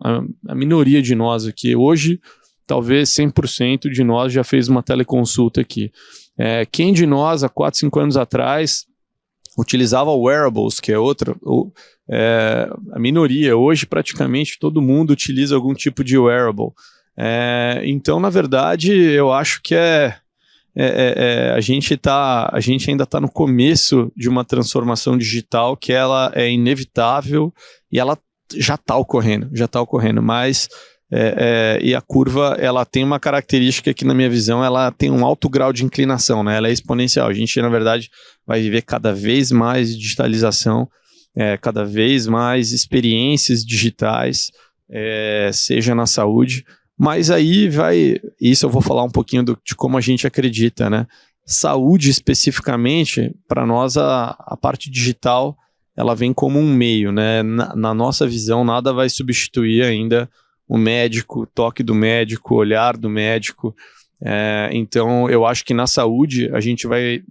A minoria de nós aqui. Hoje talvez 100% de nós já fez uma teleconsulta aqui. Quem de nós, há 4, 5 anos atrás, utilizava wearables, que é outra, a minoria, hoje praticamente todo mundo utiliza algum tipo de wearable. Então, na verdade, eu acho que a gente ainda está no começo de uma transformação digital que ela é inevitável e ela já está ocorrendo, mas e a curva ela tem uma característica que, na minha visão, ela tem um alto grau de inclinação, né? Ela é exponencial. A gente, na verdade, vai viver cada vez mais digitalização, cada vez mais experiências digitais, seja na saúde, mas aí isso eu vou falar um pouquinho de como a gente acredita, né? Saúde especificamente, para nós a parte digital, ela vem como um meio, né? Na nossa visão, nada vai substituir ainda o médico, o toque do médico, o olhar do médico. Então, eu acho que na saúde a gente vai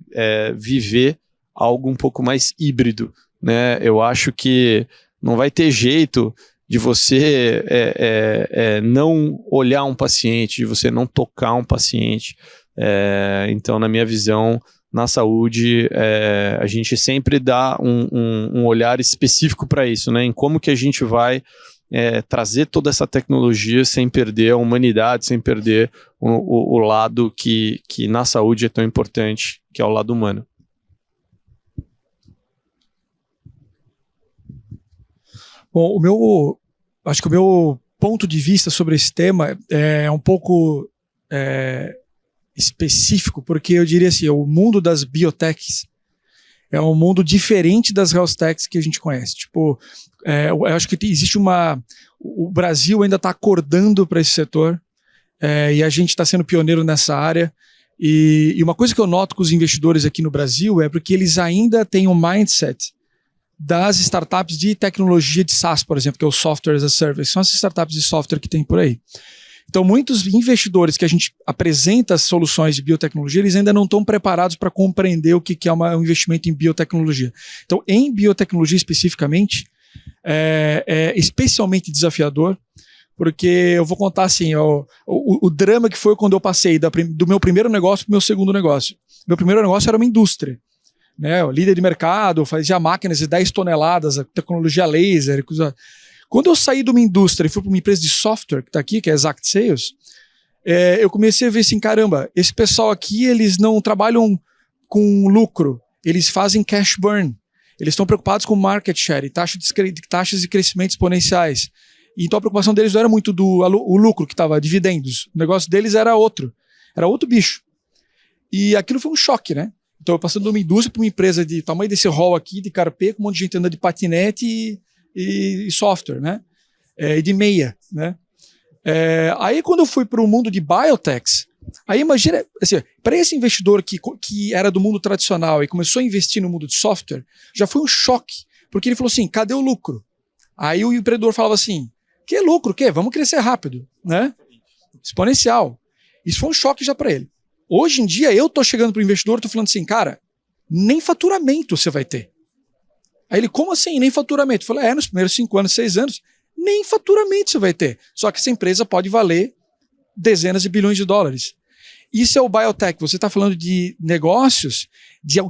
viver algo um pouco mais híbrido, né? Eu acho que não vai ter jeito de você não olhar um paciente, de você não tocar um paciente. Então, na minha visão, na saúde, a gente sempre dá um olhar específico para isso, né? Em como que a gente vai trazer toda essa tecnologia sem perder a humanidade, sem perder o lado que na saúde é tão importante, que é o lado humano. Bom, acho que o meu ponto de vista sobre esse tema é um pouco específico, porque eu diria assim, o mundo das biotechs é um mundo diferente das health techs que a gente conhece. Tipo, eu acho que existe o Brasil ainda está acordando para esse setor, e a gente está sendo pioneiro nessa área. E uma coisa que eu noto com os investidores aqui no Brasil é porque eles ainda têm um mindset das startups de tecnologia de SaaS, por exemplo, que é o Software as a Service. São as startups de software que tem por aí. Então, muitos investidores que a gente apresenta as soluções de biotecnologia, eles ainda não estão preparados para compreender o que é um investimento em biotecnologia. Então, em biotecnologia especificamente, é especialmente desafiador, porque eu vou contar assim, o drama que foi quando eu passei do meu primeiro negócio para o meu segundo negócio. Meu primeiro negócio era uma indústria, né? O líder de mercado, fazia máquinas de 10 toneladas, tecnologia laser, coisa. Quando eu saí de uma indústria e fui para uma empresa de software que está aqui, que é Exact Sales, eu comecei a ver assim, caramba, esse pessoal aqui, eles não trabalham com lucro, eles fazem cash burn, eles estão preocupados com market share, taxas de crescimento exponenciais. Então a preocupação deles não era muito o lucro que estava, dividendos, o negócio deles era outro bicho. E aquilo foi um choque, né? Então eu passando de uma indústria para uma empresa de tamanho desse hall aqui, de carpê, com um monte de gente andando de patinete e software, né? E de meia, né? Aí quando eu fui para o mundo de biotechs, aí imagina, assim, para esse investidor que era do mundo tradicional e começou a investir no mundo de software, já foi um choque, porque ele falou assim, cadê o lucro? Aí o empreendedor falava assim, que lucro, que? Vamos crescer rápido, né? Exponencial. Isso foi um choque já para ele. Hoje em dia eu tô chegando para o investidor, tô falando assim, cara, nem faturamento você vai ter. Aí ele, como assim, nem faturamento? Eu falei, nos primeiros 5 anos, 6 anos, nem faturamento você vai ter. Só que essa empresa pode valer dezenas de bilhões de dólares. Isso é o biotech. Você está falando de negócios de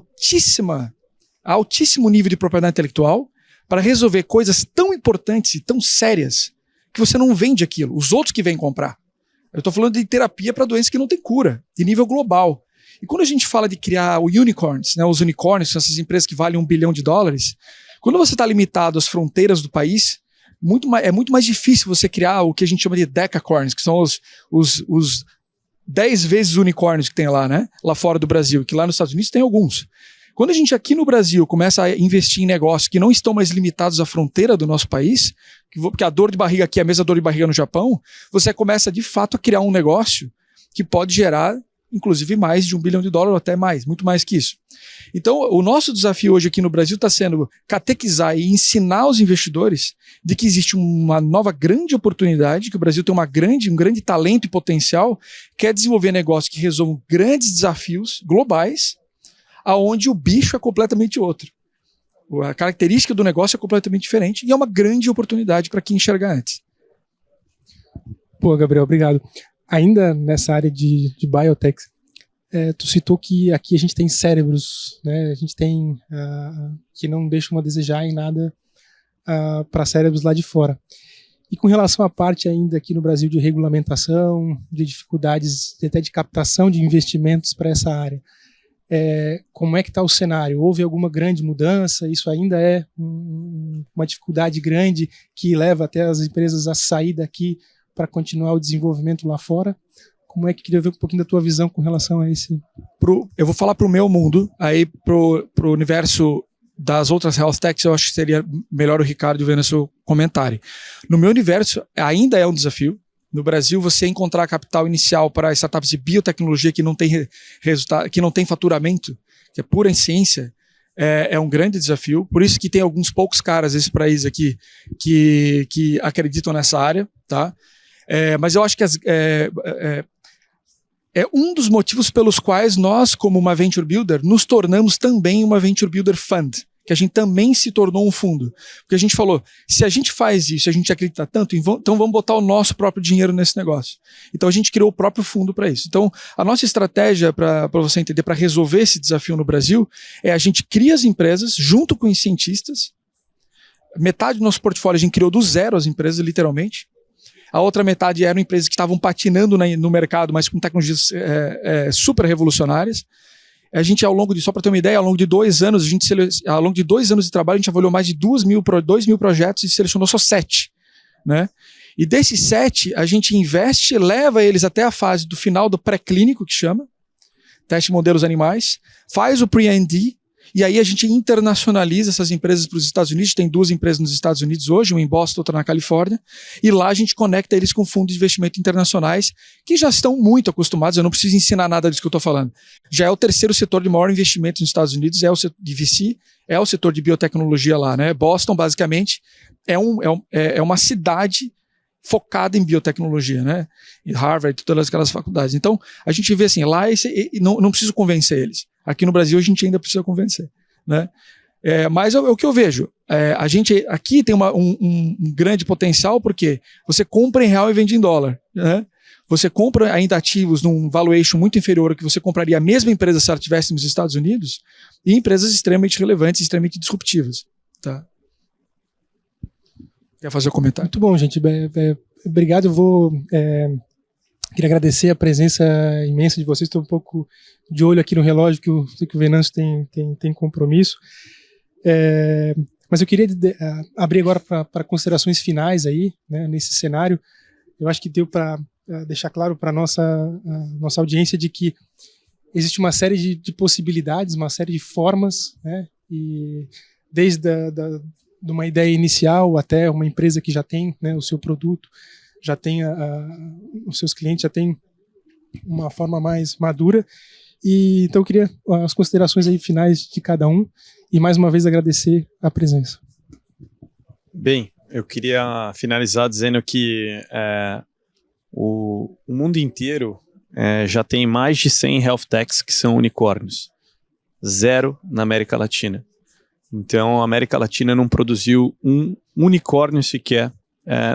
altíssimo nível de propriedade intelectual para resolver coisas tão importantes e tão sérias que você não vende aquilo. Os outros que vêm comprar. Eu estou falando de terapia para doenças que não tem cura, de nível global. E quando a gente fala de criar unicorns, né, os unicórnios são essas empresas que valem $1 bilhão, quando você está limitado às fronteiras do país, é muito mais difícil você criar o que a gente chama de decacorns, que são os 10 vezes unicórnios que tem lá, né, lá fora do Brasil, que lá nos Estados Unidos tem alguns. Quando a gente aqui no Brasil começa a investir em negócios que não estão mais limitados à fronteira do nosso país, porque a dor de barriga aqui é a mesma dor de barriga no Japão, você começa de fato a criar um negócio que pode gerar inclusive mais de $1 bilhão ou até mais, muito mais que isso. Então, o nosso desafio hoje aqui no Brasil está sendo catequizar e ensinar os investidores de que existe uma nova grande oportunidade, que o Brasil tem um grande talento e potencial, que é desenvolver negócios que resolvam grandes desafios globais, aonde o bicho é completamente outro. A característica do negócio é completamente diferente e é uma grande oportunidade para quem enxergar antes. Pô, Gabriel, obrigado. Ainda nessa área de biotech, tu citou que aqui a gente tem cérebros, né? A gente tem que não deixam a desejar em nada para cérebros lá de fora. E com relação à parte ainda aqui no Brasil de regulamentação, de dificuldades até de captação de investimentos para essa área, como é que está o cenário? Houve alguma grande mudança? Isso ainda é uma dificuldade grande que leva até as empresas a sair daqui para continuar o desenvolvimento lá fora? Como é que queria ver um pouquinho da tua visão com relação a esse? Eu vou falar para o meu mundo, aí pro universo das outras health techs, eu acho que seria melhor o Ricardo vendo seu comentário. No meu universo, ainda é um desafio. No Brasil, você encontrar capital inicial para startups de biotecnologia que não tem resultado, que não tem faturamento, que é pura ciência, é um grande desafio. Por isso que tem alguns poucos caras desse país aqui que acreditam nessa área, tá? Mas eu acho que é um dos motivos pelos quais nós, como uma Venture Builder, nos tornamos também uma Venture Builder Fund, que a gente também se tornou um fundo. Porque a gente falou, se a gente faz isso, a gente acredita tanto, então vamos botar o nosso próprio dinheiro nesse negócio. Então a gente criou o próprio fundo para isso. Então a nossa estratégia, para você entender, para resolver esse desafio no Brasil, a gente cria as empresas junto com os cientistas. Metade do nosso portfólio a gente criou do zero as empresas, literalmente. A outra metade eram empresas que estavam patinando no mercado, mas com tecnologias super revolucionárias. A gente, só para ter uma ideia, ao longo de 2 anos, ao longo de 2 anos de trabalho, a gente avaliou mais de 2 mil projetos e selecionou só 7. Né? E desses 7, a gente investe, leva eles até a fase do final do pré-clínico, que chama, teste de modelos animais, faz o pre-IND, e aí a gente internacionaliza essas empresas para os Estados Unidos. Tem 2 empresas nos Estados Unidos hoje, uma em Boston, outra na Califórnia, e lá a gente conecta eles com fundos de investimento internacionais que já estão muito acostumados, eu não preciso ensinar nada disso que eu estou falando. Já é o terceiro setor de maior investimento nos Estados Unidos, é o setor de VC, é o setor de biotecnologia lá, né? Boston, basicamente, é uma cidade focada em biotecnologia, né? E Harvard, todas aquelas faculdades. Então, a gente vê assim, lá não preciso convencer eles. Aqui no Brasil a gente ainda precisa convencer, né? Mas é o que eu vejo. A gente aqui tem um grande potencial porque você compra em real e vende em dólar, né? Você compra ainda ativos num valuation muito inferior ao que você compraria a mesma empresa se ela estivesse nos Estados Unidos, e empresas extremamente relevantes, extremamente disruptivas, tá? Quer fazer um comentário? Muito bom, gente. Obrigado. Eu queria agradecer a presença imensa de vocês. Estou um pouco de olho aqui no relógio, que o Venâncio tem compromisso. Mas eu queria abrir agora para considerações finais aí, né, nesse cenário. Eu acho que deu para deixar claro para a nossa audiência de que existe uma série de possibilidades, uma série de formas, né, e desde de uma ideia inicial até uma empresa que já tem, né, o seu produto, já tem os seus clientes, já tem uma forma mais madura. E então eu queria as considerações aí finais de cada um e mais uma vez agradecer a presença. Bem, eu queria finalizar dizendo que o mundo inteiro já tem mais de 100 health techs que são unicórnios. 0 na América Latina. Então, a América Latina não produziu um unicórnio sequer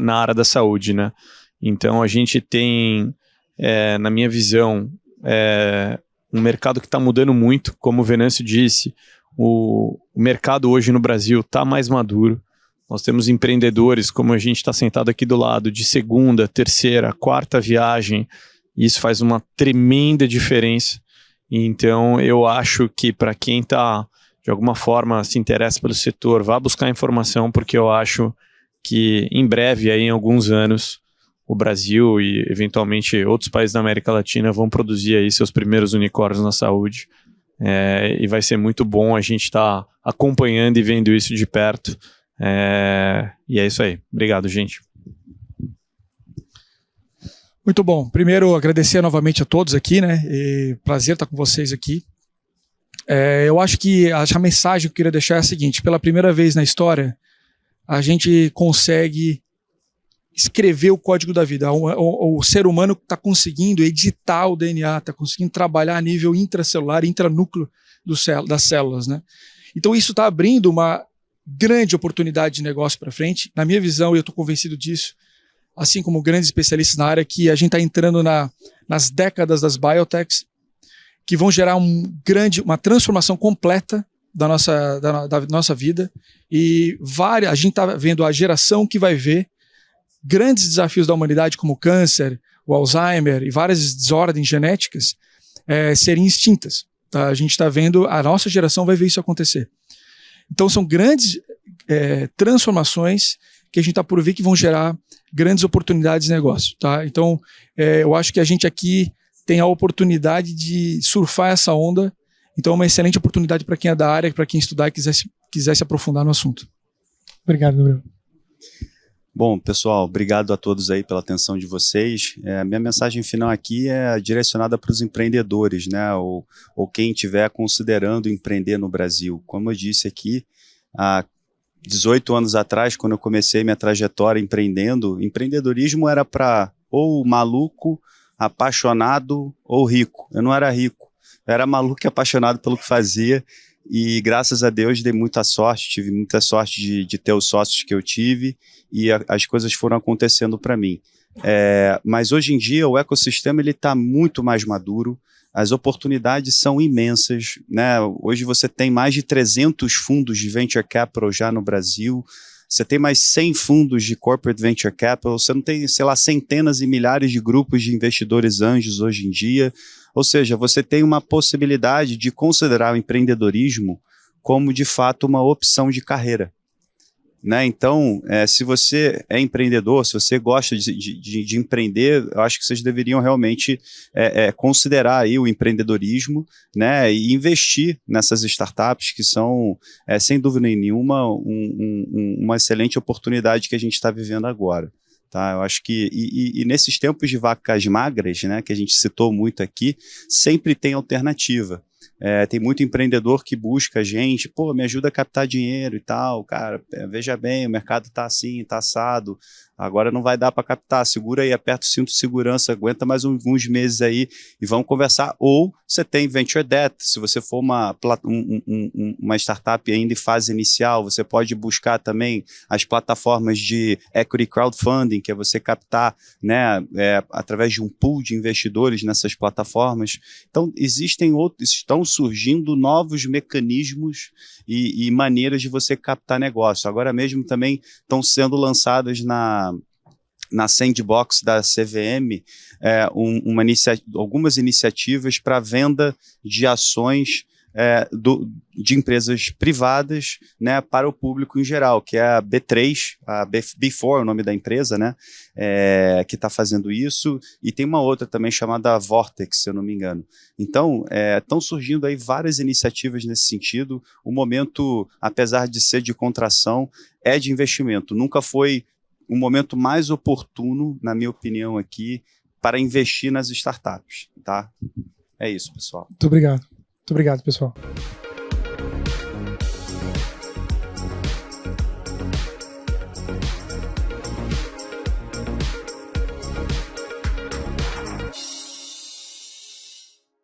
na área da saúde, né? Então, a gente tem, na minha visão, um mercado que está mudando muito. Como o Venâncio disse, o mercado hoje no Brasil está mais maduro. Nós temos empreendedores, como a gente está sentado aqui do lado, de 2ª, 3ª, 4ª viagem. E isso faz uma tremenda diferença. Então, eu acho que para quem está de alguma forma se interessa pelo setor, vá buscar informação, porque eu acho que em breve, aí, em alguns anos, o Brasil e eventualmente outros países da América Latina vão produzir aí seus primeiros unicórnios na saúde, e vai ser muito bom a gente estar acompanhando e vendo isso de perto, e é isso aí. Obrigado, gente. Muito bom. Primeiro, agradecer novamente a todos aqui, né? Prazer estar com vocês aqui. Eu acho que a mensagem que eu queria deixar é a seguinte: pela primeira vez na história, a gente consegue escrever o código da vida. O ser humano está conseguindo editar o DNA, está conseguindo trabalhar a nível intracelular, intranúcleo das células, né? Então isso está abrindo uma grande oportunidade de negócio para frente. Na minha visão, e eu estou convencido disso, assim como grandes especialistas na área, que a gente está entrando nas décadas das biotechs, que vão gerar uma transformação completa da nossa vida. E a gente está vendo a geração que vai ver grandes desafios da humanidade, como o câncer, o Alzheimer e várias desordens genéticas serem extintas. Tá? A gente está vendo, a nossa geração vai ver isso acontecer. Então são grandes transformações que a gente está por ver que vão gerar grandes oportunidades de negócio. Tá? Então eu acho que a gente aqui tem a oportunidade de surfar essa onda. Então é uma excelente oportunidade para quem é da área, para quem estudar e quiser se aprofundar no assunto. Obrigado, Gabriel. Bom, pessoal, obrigado a todos aí pela atenção de vocês. A minha mensagem final aqui é direcionada para os empreendedores, né? Ou quem estiver considerando empreender no Brasil. Como eu disse aqui, há 18 anos atrás, quando eu comecei minha trajetória empreendendo, empreendedorismo era para ou maluco, apaixonado ou rico. Eu não era rico, eu era maluco e apaixonado pelo que fazia. E graças a Deus dei muita sorte, tive muita sorte de ter os sócios que eu tive e as coisas foram acontecendo para mim. Mas hoje em dia o ecossistema está muito mais maduro, as oportunidades são imensas, né? Hoje você tem mais de 300 fundos de Venture Capital já no Brasil, você tem mais 100 fundos de Corporate Venture Capital, você não tem, sei lá, centenas e milhares de grupos de investidores anjos hoje em dia. Ou seja, você tem uma possibilidade de considerar o empreendedorismo como, de fato, uma opção de carreira. Né? Então, se você é empreendedor, se você gosta de empreender, eu acho que vocês deveriam realmente considerar aí o empreendedorismo, né? E investir nessas startups que são, sem dúvida nenhuma, uma excelente oportunidade que a gente está vivendo agora. Tá, eu acho que, e nesses tempos de vacas magras, né, que a gente citou muito aqui, sempre tem alternativa. Tem muito empreendedor que busca a gente, pô, me ajuda a captar dinheiro e tal, cara, veja bem, o mercado tá assim, tá assado, agora não vai dar para captar, segura aí, aperta o cinto de segurança, aguenta mais alguns meses aí e vamos conversar. Ou você tem venture debt, se você for uma startup ainda em fase inicial, você pode buscar também as plataformas de equity crowdfunding, que é você captar, né, através de um pool de investidores nessas plataformas. Então, estão surgindo novos mecanismos e maneiras de você captar negócio. Agora mesmo também estão sendo lançadas na sandbox da CVM algumas iniciativas para venda de ações de empresas privadas, né, para o público em geral, que é a B3, a B4 é o nome da empresa, né, que está fazendo isso, e tem uma outra também chamada Vortex, se eu não me engano. Então, estão surgindo aí várias iniciativas nesse sentido. O momento, apesar de ser de contração, é de investimento. Nunca foi um momento mais oportuno, na minha opinião aqui, para investir nas startups, tá? É isso, pessoal. Muito obrigado. Muito obrigado, pessoal.